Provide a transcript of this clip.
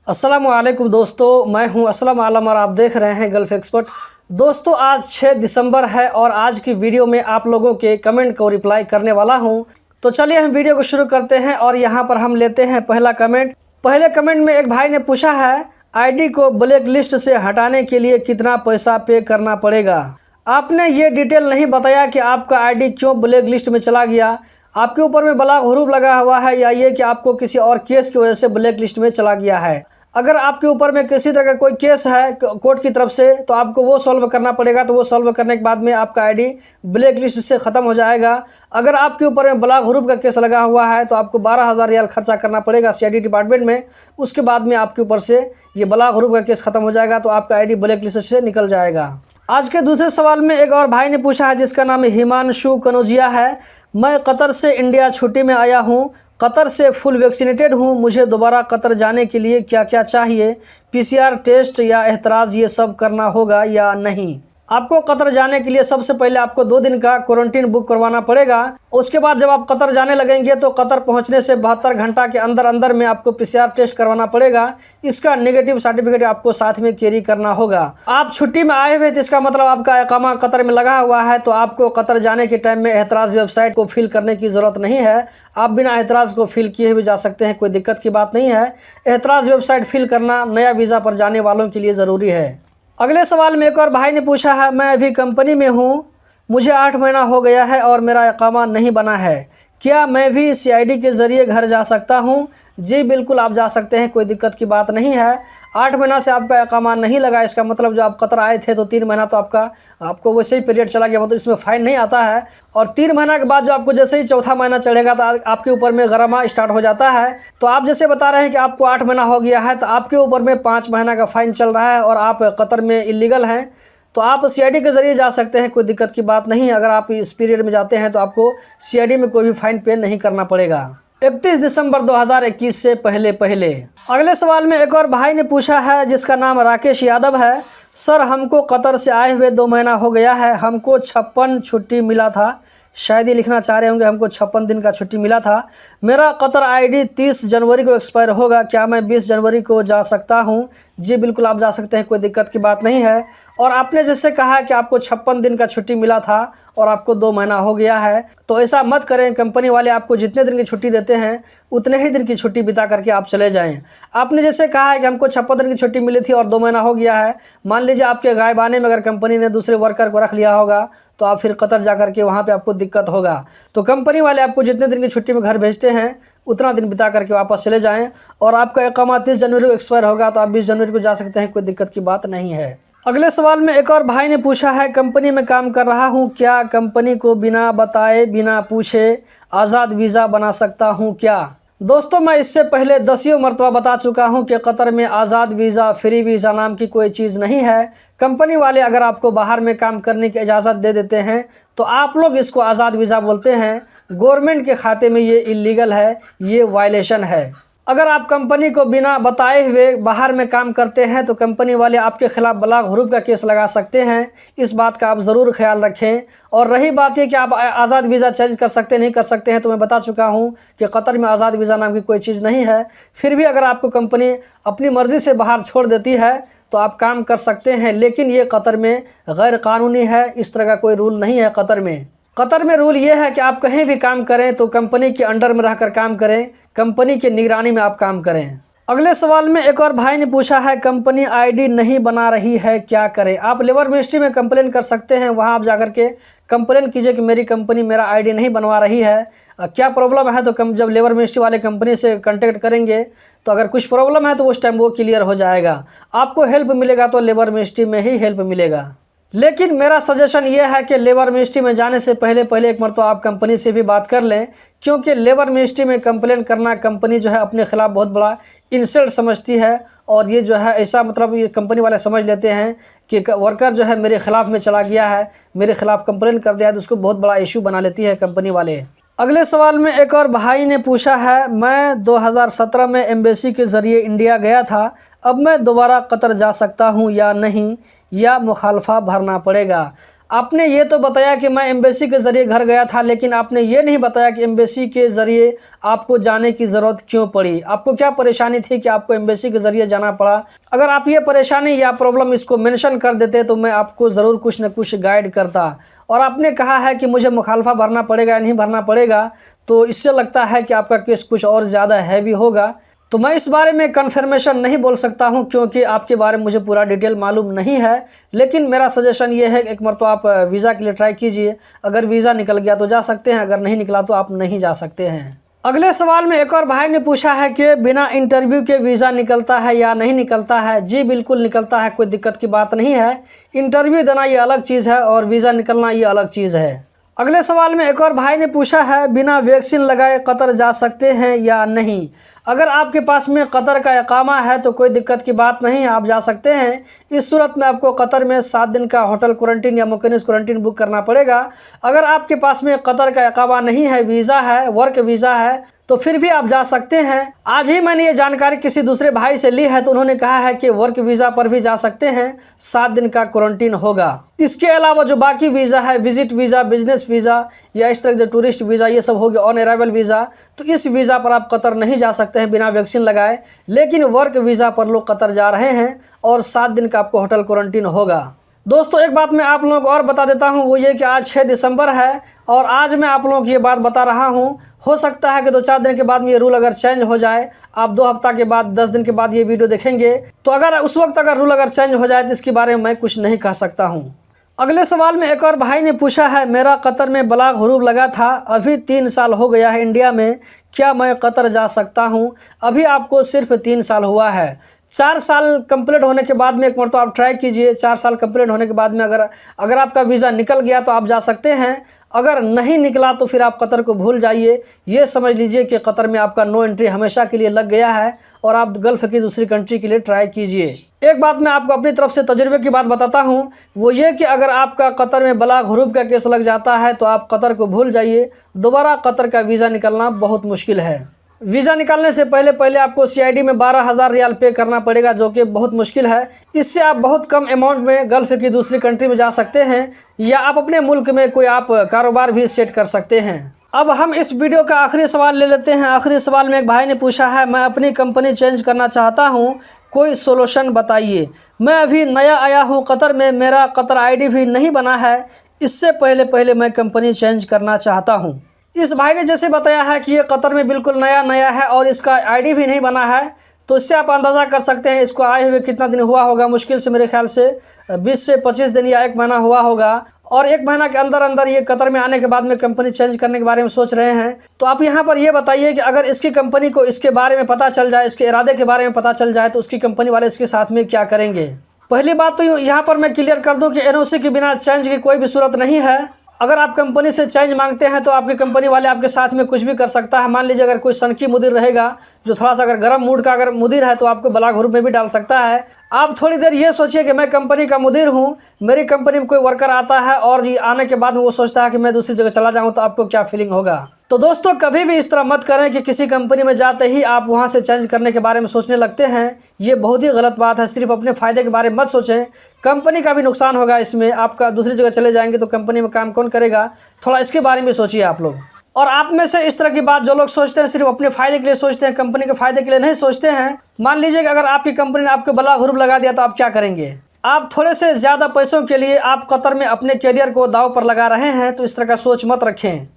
अस्सलामुअलैकुम दोस्तों, मैं हूं असलम आलम और आप देख रहे हैं गल्फ एक्सपर्ट। दोस्तों, आज 6 दिसंबर है और आज की वीडियो में आप लोगों के कमेंट को रिप्लाई करने वाला हूं। तो चलिए हम वीडियो को शुरू करते हैं और यहां पर हम लेते हैं पहला कमेंट। पहले कमेंट में एक भाई ने पूछा है, आईडी को ब्लैक लिस्ट से हटाने के लिए कितना पैसा पे करना पड़ेगा। आपने ये डिटेल नहीं बताया कि आपका आईडी क्यों ब्लैक लिस्ट में चला गया। आपके ऊपर में ब्लैक हरूफ लगा हुआ है या ये कि आपको किसी और केस की वजह से ब्लैक लिस्ट में चला गया है। अगर आपके ऊपर में किसी तरह का कोई केस है कोर्ट की तरफ से तो आपको वो सॉल्व करना पड़ेगा। तो वो सॉल्व करने के बाद में आपका आईडी ब्लैक लिस्ट से ख़त्म हो जाएगा। अगर आपके ऊपर में ब्लैक हरूफ का केस लगा हुआ है तो आपको 12,000 रियाल खर्चा करना पड़ेगा सीआईडी डिपार्टमेंट में। उसके बाद में आपके ऊपर से ये ब्लैक हरूफ का केस ख़त्म हो जाएगा तो आपका आईडी ब्लैक लिस्ट से निकल जाएगा। आज के दूसरे सवाल में एक और भाई ने पूछा है जिसका नाम हिमांशु कनौजिया है। मैं कतर से इंडिया छुट्टी में आया हूँ। कतर से फुल वैक्सीनेटेड हूँ। मुझे दोबारा कतर जाने के लिए क्या क्या चाहिए? पीसीआर टेस्ट या एहतराज़ ये सब करना होगा या नहीं? आपको कतर जाने के लिए सबसे पहले आपको 2 दिन का क्वारंटीन बुक करवाना पड़ेगा। उसके बाद जब आप कतर जाने लगेंगे तो कतर पहुंचने से 72 घंटा के अंदर में आपको पीसीआर टेस्ट करवाना पड़ेगा। इसका नेगेटिव सर्टिफिकेट आपको साथ में कैरी करना होगा। आप छुट्टी में आए हुए तो इसका मतलब आपका इकामा कतर में लगा हुआ है तो आपको कतर जाने के टाइम में एहतराज़ वेबसाइट को फिल करने की ज़रूरत नहीं है। आप बिना एहतराज़ को फिल किए हुए जा सकते हैं, कोई दिक्कत की बात नहीं है। एहतराज़ वेबसाइट फिल करना नया वीज़ा पर जाने वालों के लिए ज़रूरी है। अगले सवाल में एक और भाई ने पूछा है, मैं अभी कंपनी में हूँ, मुझे 8 महीना हो गया है और मेरा इकामा नहीं बना है, क्या मैं भी सीआईडी के ज़रिए घर जा सकता हूँ? जी बिल्कुल, आप जा सकते हैं, कोई दिक्कत की बात नहीं है। 8 महीना से आपका इकामा नहीं लगा, इसका मतलब जो आप कतर आए थे तो 3 महीना तो आपको वैसे ही पीरियड चला गया, मतलब इसमें फ़ाइन नहीं आता है। और 3 महीना के बाद जो आपको जैसे ही चौथा महीना चढ़ेगा तो आपके ऊपर में गरमा स्टार्ट हो जाता है। तो आप जैसे बता रहे हैं कि आपको 8 महीना हो गया है तो आपके ऊपर में 5 महीना का फ़ाइन चल रहा है और आप कतर में इलीगल हैं। तो आप सीआईडी के ज़रिए जा सकते हैं, कोई दिक्कत की बात नहीं है। अगर आप इस पीरियड में जाते हैं तो आपको सीआईडी में कोई भी फ़ाइन पे नहीं करना पड़ेगा 31 दिसंबर 2021 से पहले। अगले सवाल में एक और भाई ने पूछा है जिसका नाम राकेश यादव है। सर, हमको कतर से आए हुए 2 महीना हो गया है, हमको 56 छुट्टी मिला था। शायद ये लिखना चाह रहे होंगे हमको 56 दिन का छुट्टी मिला था। मेरा कतर आईडी 30 जनवरी को एक्सपायर होगा, क्या मैं 20 जनवरी को जा सकता हूँ? जी बिल्कुल, आप जा सकते हैं, कोई दिक्कत की बात नहीं है। और आपने जैसे कहा कि आपको 56 दिन का छुट्टी मिला था और आपको 2 महीना हो गया है, तो ऐसा मत करें। कंपनी वाले आपको जितने दिन की छुट्टी देते हैं उतने ही दिन की छुट्टी बिता करके आप चले जाएं। आपने जैसे कहा है कि हमको 56 दिन की छुट्टी मिली थी और 2 महीना हो गया है, मान लीजिए आपके गायबाने में अगर कंपनी ने दूसरे वर्कर को रख लिया होगा तो आप फिर कतर जा करके वहाँ पे आपको दिक्कत होगा। तो कंपनी वाले आपको जितने दिन की छुट्टी में घर भेजते हैं उतना दिन बिता करके वापस चले जाएं। और आपका इकामा 30 जनवरी को एक्सपायर होगा तो आप 20 जनवरी को जा सकते हैं, कोई दिक्कत की बात नहीं है। अगले सवाल में एक और भाई ने पूछा है, कंपनी में काम कर रहा हूं, क्या कंपनी को बिना बताए बिना पूछे आज़ाद वीज़ा बना सकता हूं क्या? दोस्तों, मैं इससे पहले 10 मरतबा बता चुका हूं कि कतर में आज़ाद वीज़ा फ्री वीज़ा नाम की कोई चीज़ नहीं है। कंपनी वाले अगर आपको बाहर में काम करने की इजाज़त दे देते हैं तो आप लोग इसको आज़ाद वीज़ा बोलते हैं। गवर्नमेंट के खाते में ये इलीगल है, ये वायलेशन है। अगर आप कंपनी को बिना बताए हुए बाहर में काम करते हैं तो कंपनी वाले आपके खिलाफ ब्लैक हरूफ का केस लगा सकते हैं। इस बात का आप ज़रूर ख्याल रखें। और रही बात ये कि आप आज़ाद वीज़ा चेंज कर सकते नहीं कर सकते हैं, तो मैं बता चुका हूं कि कतर में आज़ाद वीज़ा नाम की कोई चीज़ नहीं है। फिर भी अगर आपको कंपनी अपनी मर्ज़ी से बाहर छोड़ देती है तो आप काम कर सकते हैं, लेकिन ये कतर में गैर कानूनी है। इस तरह का कोई रूल नहीं है कतर में। कतर में रूल ये है कि आप कहीं भी काम करें तो कंपनी के अंडर में रहकर काम करें, कंपनी की निगरानी में आप काम करें। अगले सवाल में एक और भाई ने पूछा है, कंपनी आईडी नहीं बना रही है, क्या करें? आप लेबर मिनिस्ट्री में कंप्लेन कर सकते हैं। वहां आप जाकर के कंप्लेन कीजिए कि मेरी कंपनी मेरा आईडी नहीं बनवा रही है, क्या प्रॉब्लम है। तो जब लेबर मिनिस्ट्री वाले कंपनी से कांटेक्ट करेंगे तो अगर कुछ प्रॉब्लम है तो उस टाइम वो क्लियर हो जाएगा। आपको हेल्प मिलेगा तो लेबर मिनिस्ट्री में ही हेल्प मिलेगा। लेकिन मेरा सजेशन ये है कि लेबर मिनिस्ट्री में जाने से पहले एक मरतबा आप कंपनी से भी बात कर लें, क्योंकि लेबर मिनिस्ट्री में कंप्लेन करना कंपनी जो है अपने खिलाफ बहुत बड़ा इंसल्ट समझती है। और ये जो है ऐसा मतलब ये कंपनी वाले समझ लेते हैं कि वर्कर जो है मेरे खिलाफ में चला गया है, मेरे खिलाफ कंप्लेन कर दिया है, तो उसको बहुत बड़ा इशू बना लेती है कंपनी वाले। अगले सवाल में एक और भाई ने पूछा है, मैं 2017 में एम्बेसी के ज़रिए इंडिया गया था, अब मैं दोबारा कतर जा सकता हूं या नहीं, या मुखालफा भरना पड़ेगा? आपने ये तो बताया कि मैं एम्बेसी के ज़रिए घर गया था, लेकिन आपने ये नहीं बताया कि एम्बेसी के ज़रिए आपको जाने की ज़रूरत क्यों पड़ी। आपको क्या परेशानी थी कि आपको एम्बेसी के ज़रिए जाना पड़ा। अगर आप ये परेशानी या प्रॉब्लम इसको मेंशन कर देते तो मैं आपको ज़रूर कुछ न कुछ गाइड करता। और आपने कहा है कि मुझे मुखालफा भरना पड़ेगा या नहीं भरना पड़ेगा, तो इससे लगता है कि आपका केस कुछ और ज़्यादा हैवी होगा। तो मैं इस बारे में कन्फर्मेशन नहीं बोल सकता हूं, क्योंकि आपके बारे में मुझे पूरा डिटेल मालूम नहीं है। लेकिन मेरा सजेशन ये है कि एक मरतबा आप वीज़ा के लिए ट्राई कीजिए। अगर वीज़ा निकल गया तो जा सकते हैं, अगर नहीं निकला तो आप नहीं जा सकते हैं। अगले सवाल में एक और भाई ने पूछा है कि बिना इंटरव्यू के वीज़ा निकलता है या नहीं निकलता है। जी बिल्कुल निकलता है, कोई दिक्कत की बात नहीं है। इंटरव्यू देना ये अलग चीज़ है और वीज़ा निकलना ये अलग चीज़ है। अगले सवाल में एक और भाई ने पूछा है, बिना वैक्सीन लगाए कतर जा सकते हैं या नहीं। अगर आपके पास में कतर का इकामा है तो कोई दिक्कत की बात नहीं है, आप जा सकते हैं। इस सूरत में आपको कतर में 7 दिन का होटल क्वारंटीन या मुकन्निस क्वारंटीन बुक करना पड़ेगा। अगर आपके पास में कतर का इकामा नहीं है, वीज़ा है, वर्क वीज़ा है, तो फिर भी आप जा सकते हैं। आज ही मैंने ये जानकारी किसी दूसरे भाई से ली है, तो उन्होंने कहा है कि वर्क वीज़ा पर भी जा सकते हैं, 7 दिन का क्वारंटीन होगा। इसके अलावा जो बाकी वीज़ा है, विजिट वीज़ा, बिजनेस वीज़ा या इस तरह के टूरिस्ट वीज़ा, ये सब हो गया ऑन अराइवल वीज़ा, तो इस वीज़ा पर आप कतर नहीं जा सकते हैं बिना वैक्सीन लगाए। लेकिन वर्क वीज़ा पर लोग कतर जा रहे हैं और 7 दिन का आपको होटल क्वारंटीन होगा। दोस्तों एक बात मैं आप लोगों को और बता देता हूं, वो ये कि आज 6 दिसंबर है और आज मैं आप लोगों को ये बात बता रहा हूं। हो सकता है कि 2-4 दिन के बाद में ये रूल अगर चेंज हो जाए, आप 2 हफ्ता के बाद 10 दिन के बाद ये वीडियो देखेंगे, तो अगर उस वक्त अगर रूल अगर चेंज हो जाए तो इसके बारे में मैं कुछ नहीं कह सकता हूँ। अगले सवाल में एक और भाई ने पूछा है, मेरा कतर में बलाग हुरूब लगा था, अभी 3 साल हो गया है इंडिया में, क्या मैं कतर जा सकता हूँ। अभी आपको सिर्फ 3 साल हुआ है। 4 साल कंप्लीट होने के बाद में एक मरतबा आप ट्राई कीजिए। 4 साल कंप्लीट होने के बाद में अगर आपका वीज़ा निकल गया तो आप जा सकते हैं। अगर नहीं निकला तो फिर आप कतर को भूल जाइए। ये समझ लीजिए कि कतर में आपका नो एंट्री हमेशा के लिए लग गया है और आप गल्फ़ की दूसरी कंट्री के लिए ट्राई कीजिए। एक बात मैं आपको अपनी तरफ से तजुर्बे की बात बताता हूँ, वो ये कि अगर आपका कतर में बलाग हुरूब का केस लग जाता है तो आप कतर को भूल जाइए। दोबारा कतर का वीज़ा निकलना बहुत मुश्किल है। वीज़ा निकालने से पहले आपको CID में 12,000 रियाल पे करना पड़ेगा, जो कि बहुत मुश्किल है। इससे आप बहुत कम अमाउंट में गल्फ़ की दूसरी कंट्री में जा सकते हैं या आप अपने मुल्क में कोई आप कारोबार भी सेट कर सकते हैं। अब हम इस वीडियो का आखिरी सवाल ले लेते हैं। आखिरी सवाल में एक भाई ने पूछा है, मैं अपनी कंपनी चेंज करना चाहता हूँ, कोई सोल्यूशन बताइए। मैं अभी नया आया हूँ कतर में, मेरा कतर ID भी नहीं बना है। इससे पहले मैं कंपनी चेंज करना चाहता हूँ। इस भाई ने जैसे बताया है कि ये कतर में बिल्कुल नया है और इसका ID भी नहीं बना है, तो इससे आप अंदाज़ा कर सकते हैं इसको आए हुए कितना दिन हुआ होगा। मुश्किल से मेरे ख्याल से 20 से 25 दिन या 1 महीना हुआ होगा। और 1 महीना के अंदर ये कतर में आने के बाद में कंपनी चेंज करने के बारे में सोच रहे हैं। तो आप यहाँ पर ये बताइए कि अगर इसकी कंपनी को इसके बारे में पता चल जाए, इसके इरादे के बारे में पता चल जाए, तो उसकी कंपनी वाले इसके साथ में क्या करेंगे। पहली बात तो यहाँ पर मैं क्लियर कर दूँ कि NOC के बिना चेंज की कोई भी सूरत नहीं है। अगर आप कंपनी से चेंज मांगते हैं तो आपकी कंपनी वाले आपके साथ में कुछ भी कर सकता है। मान लीजिए अगर कोई सनकी मुदीर रहेगा, जो थोड़ा सा अगर गर्म मूड का अगर मुदीर है, तो आपको बलाग हुरूब में भी डाल सकता है। आप थोड़ी देर ये सोचिए कि मैं कंपनी का मुदीर हूँ, मेरी कंपनी में कोई वर्कर आता है और ये आने के बाद वो सोचता है कि मैं दूसरी जगह चला जाऊँ, तो आपको क्या फीलिंग होगा। तो दोस्तों कभी भी इस तरह मत करें कि किसी कंपनी में जाते ही आप वहां से चेंज करने के बारे में सोचने लगते हैं। ये बहुत ही गलत बात है। सिर्फ अपने फ़ायदे के बारे में मत सोचें, कंपनी का भी नुकसान होगा इसमें। आपका दूसरी जगह चले जाएंगे तो कंपनी में काम कौन करेगा, थोड़ा इसके बारे में सोचिए आप लोग। और आप में से इस तरह की बात जो लोग सोचते हैं सिर्फ अपने फ़ायदे के लिए सोचते हैं, कंपनी के फ़ायदे के लिए नहीं सोचते हैं। मान लीजिए कि अगर आपकी कंपनी ने आपको बलाग हुरूब लगा दिया तो आप क्या करेंगे। आप थोड़े से ज़्यादा पैसों के लिए आप कतर में अपने करियर को दांव पर लगा रहे हैं, तो इस तरह का सोच मत रखें।